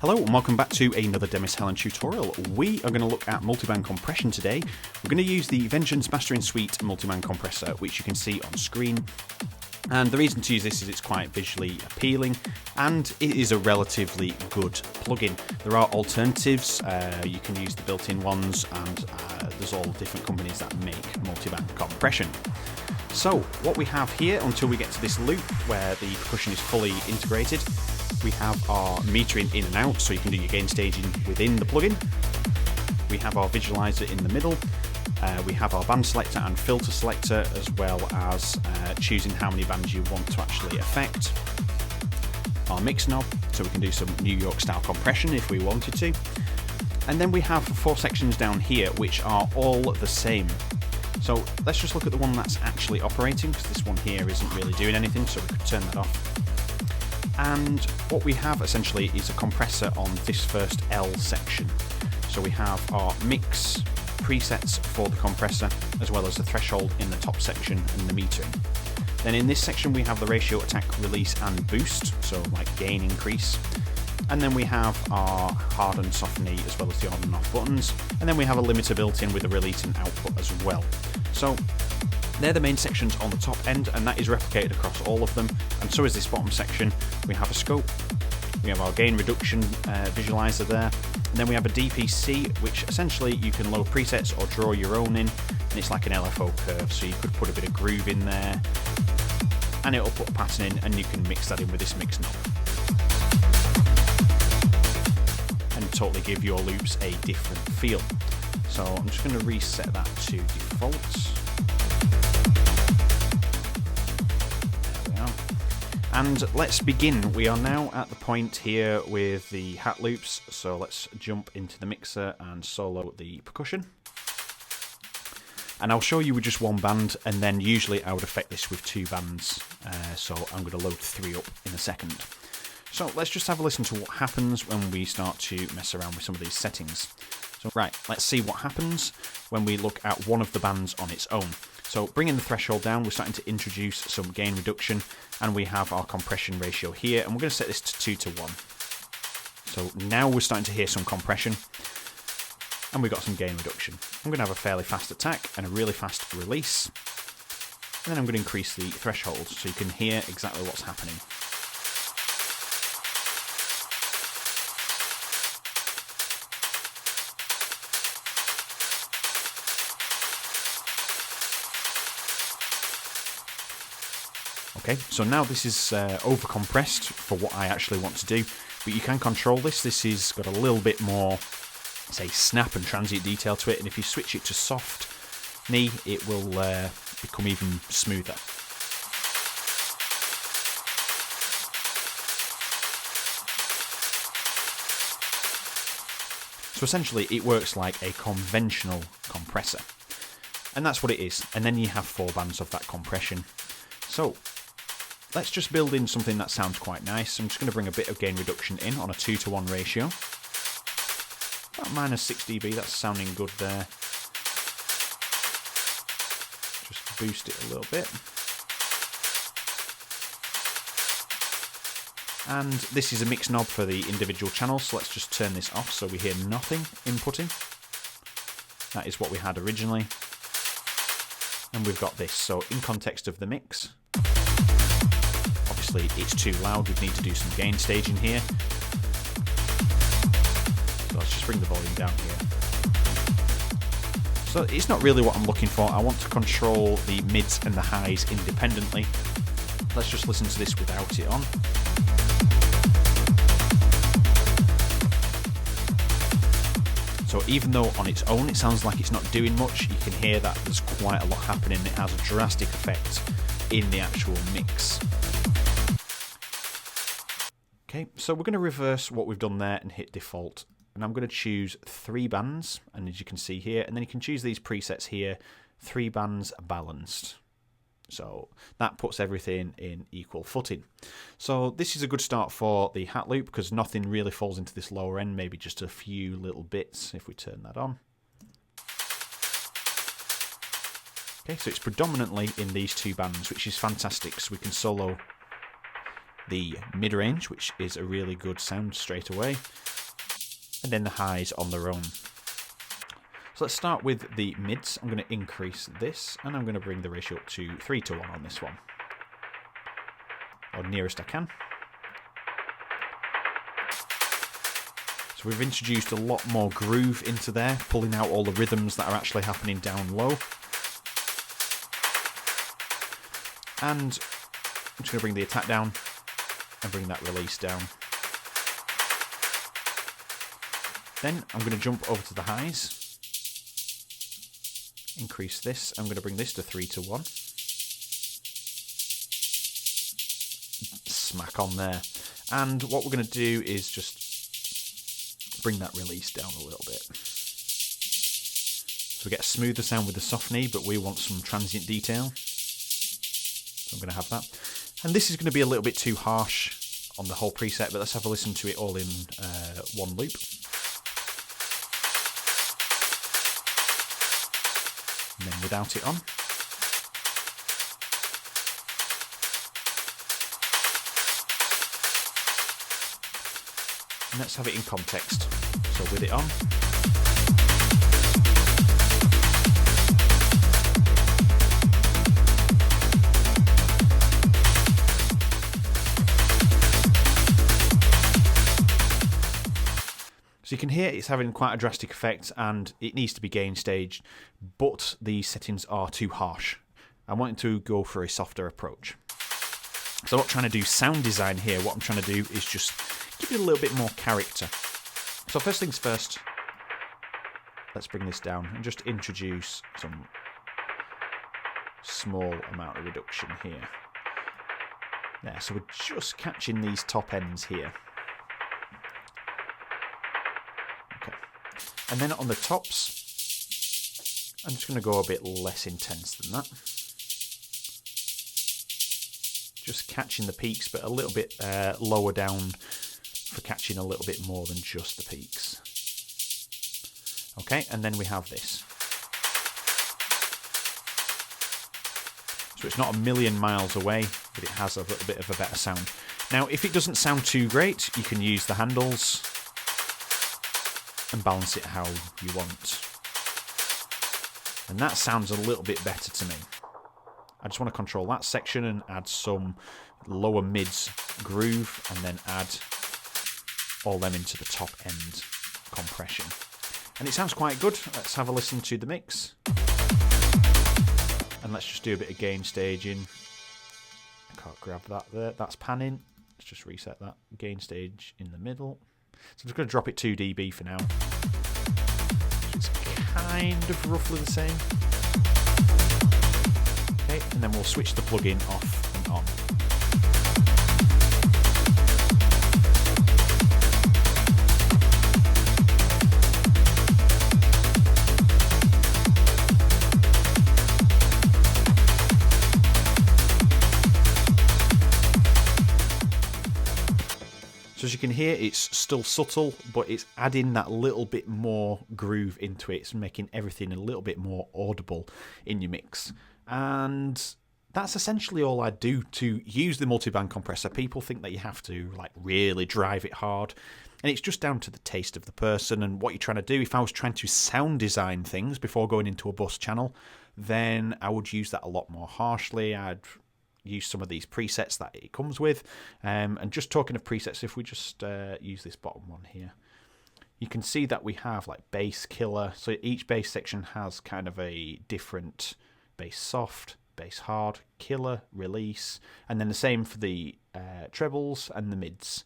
Hello and welcome back to another Demis Hellen tutorial. We are going to look at multiband compression today. We're going to use the Vengeance Mastering Suite multiband compressor, which you can see on screen. And the reason to use this is it's quite visually appealing and it is a relatively good plugin. There are alternatives, you can use the built-in ones, and there's all different companies that make multiband compression. So what we have here, until we get to this loop where the percussion is fully integrated, we have our metering in and out, so you can do your gain staging within the plugin. We have our visualizer in the middle. We have our band selector and filter selector, as well as choosing how many bands you want to actually affect. Our mix knob, so we can do some New York style compression if we wanted to. And then we have 4 sections down here which are all the same. So let's just look at the one that's actually operating, because this one here isn't really doing anything, so we could turn that off. And what we have essentially is a compressor on this first L section. So we have our mix presets for the compressor, as well as the threshold in the top section and the metering. Then in this section we have the ratio, attack, release and boost, so like gain, increase. And then we have our hard and soft knee, as well as the on and off buttons. And then we have a limiter built in with a release and output as well. So they're the main sections on the top end, and that is replicated across all of them. And so is this bottom section. We have a scope, we have our gain reduction visualizer there, and then we have a DPC, which essentially you can load presets or draw your own in, and it's like an LFO curve, so you could put a bit of groove in there, and it'll put a pattern in, and you can mix that in with this mix knob. And totally give your loops a different feel. So I'm just going to reset that to default. And let's begin. We are now at the point here with the hat loops, so let's jump into the mixer and solo the percussion. And I'll show you with just one band, and then usually I would affect this with 2 bands, so I'm going to load 3 up in a second. So let's just have a listen to what happens when we start to mess around with some of these settings. So right, let's see what happens when we look at one of the bands on its own. So bringing the threshold down, we're starting to introduce some gain reduction, and we have our compression ratio here, and we're going to set this to 2 to 1. So now we're starting to hear some compression, and we've got some gain reduction. I'm going to have a fairly fast attack and a really fast release, and then I'm going to increase the threshold so you can hear exactly what's happening. Okay, so now this is over-compressed for what I actually want to do, but you can control this. This has got a little bit more, say, snap and transient detail to it, and if you switch it to soft knee, it will become even smoother. So essentially, it works like a conventional compressor, and that's what it is. And then you have 4 bands of that compression. So let's just build in something that sounds quite nice. I'm just going to bring a bit of gain reduction in on a 2 to 1 ratio. About -6 dB, that's sounding good there. Just boost it a little bit. And this is a mix knob for the individual channels, so let's just turn this off so we hear nothing inputting. That is what we had originally. And we've got this, so in context of the mix, obviously it's too loud, we'd need to do some gain staging here. So let's just bring the volume down here. So it's not really what I'm looking for. I want to control the mids and the highs independently. Let's just listen to this without it on. So even though on its own it sounds like it's not doing much, you can hear that there's quite a lot happening. It has a drastic effect in the actual mix. Okay, so we're going to reverse what we've done there and hit default. And I'm going to choose 3 bands, and as you can see here, and then you can choose these presets here, 3 bands balanced. So that puts everything in equal footing. So this is a good start for the hat loop, because nothing really falls into this lower end, maybe just a few little bits if we turn that on. Okay, so it's predominantly in these 2 bands, which is fantastic, so we can solo the mid-range, which is a really good sound straight away. and then the highs on their own. So let's start with the mids. I'm going to increase this, and I'm going to bring the ratio up to 3:1 on this one, or nearest I can. So we've introduced a lot more groove into there, pulling out all the rhythms that are actually happening down low. And I'm just going to bring the attack down and bring that release down. Then I'm going to jump over to the highs. Increase this. I'm going to bring this to 3:1. Smack on there. And what we're going to do is just bring that release down a little bit. So we get a smoother sound with the soft knee, but we want some transient detail. So I'm going to have that. And this is going to be a little bit too harsh on the whole preset, but let's have a listen to it all in one loop. And then without it on. And let's have it in context. So with it on. So you can hear it's having quite a drastic effect, and it needs to be gain staged, but the settings are too harsh. I want to go for a softer approach. So I'm not trying to do sound design here. What I'm trying to do is just give it a little bit more character. So first things first, let's bring this down and just introduce some small amount of reduction here. There, so we're just catching these top ends here. And then on the tops, I'm just going to go a bit less intense than that. Just catching the peaks, but a little bit lower down for catching a little bit more than just the peaks. Okay, and then we have this. So it's not a million miles away, but it has a little bit of a better sound. Now, if it doesn't sound too great, you can use the handles and balance it how you want. And that sounds a little bit better to me. I just want to control that section and add some lower mids groove, and then add all them into the top end compression. And it sounds quite good. Let's have a listen to the mix. And let's just do a bit of gain staging. I can't grab that there. That's panning. Let's just reset that. Gain stage in the middle. So I'm just going to drop it 2 dB for now. It's kind of roughly the same. Okay, and then we'll switch the plugin off and on. So as you can hear, it's still subtle, but it's adding that little bit more groove into it. It's making everything a little bit more audible in your mix. And that's essentially all I do to use the multiband compressor. People think that you have to like really drive it hard, and it's just down to the taste of the person and what you're trying to do. If I was trying to sound design things before going into a bus channel, then I would use that a lot more harshly. I'd use some of these presets that it comes with. And just talking of presets, if we just use this bottom one here, you can see that we have like bass killer. So each bass section has kind of a different bass soft, bass hard, killer, release, and then the same for the trebles and the mids.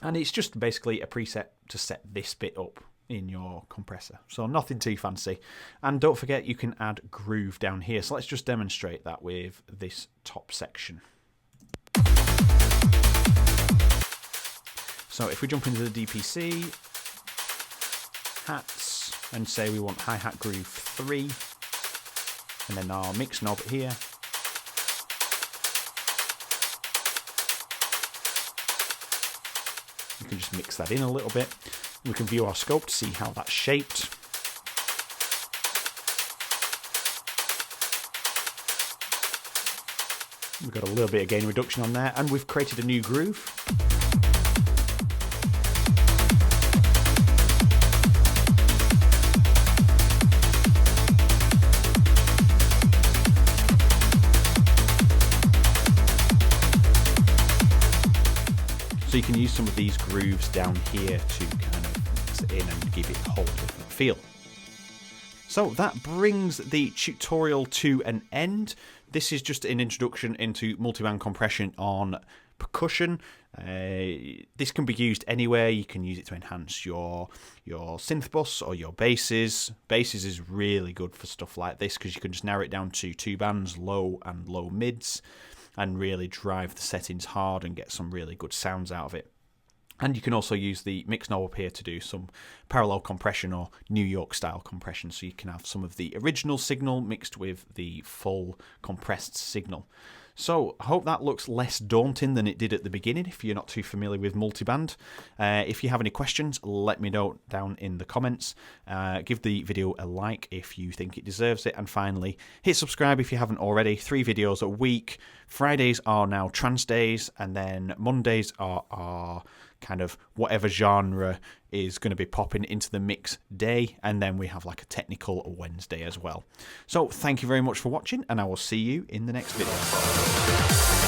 And it's just basically a preset to set this bit up in your compressor. So nothing too fancy. And don't forget, you can add groove down here. So let's just demonstrate that with this top section. So if we jump into the DPC, hats, and say we want hi-hat groove 3, and then our mix knob here, you can just mix that in a little bit. We can view our scope to see how that's shaped. We've got a little bit of gain reduction on there, and we've created a new groove. So you can use some of these grooves down here to kind of mix it in and give it a whole different feel. So that brings the tutorial to an end. This is just an introduction into multiband compression on percussion. This can be used anywhere. You can use it to enhance your synth bus or your basses. Basses is really good for stuff like this because you can just narrow it down to 2 bands, low and low mids, and really drive the settings hard and get some really good sounds out of it. And you can also use the mix knob up here to do some parallel compression or New York style compression, so you can have some of the original signal mixed with the full compressed signal. So I hope that looks less daunting than it did at the beginning if you're not too familiar with multiband. If you have any questions, let me know down in the comments. Give the video a like if you think it deserves it. And finally, hit subscribe if you haven't already. 3 videos a week. Fridays are now trance days, and then Mondays are kind of whatever genre is going to be popping into the mix day, and then we have like a technical Wednesday as well. So thank you very much for watching, and I will see you in the next video.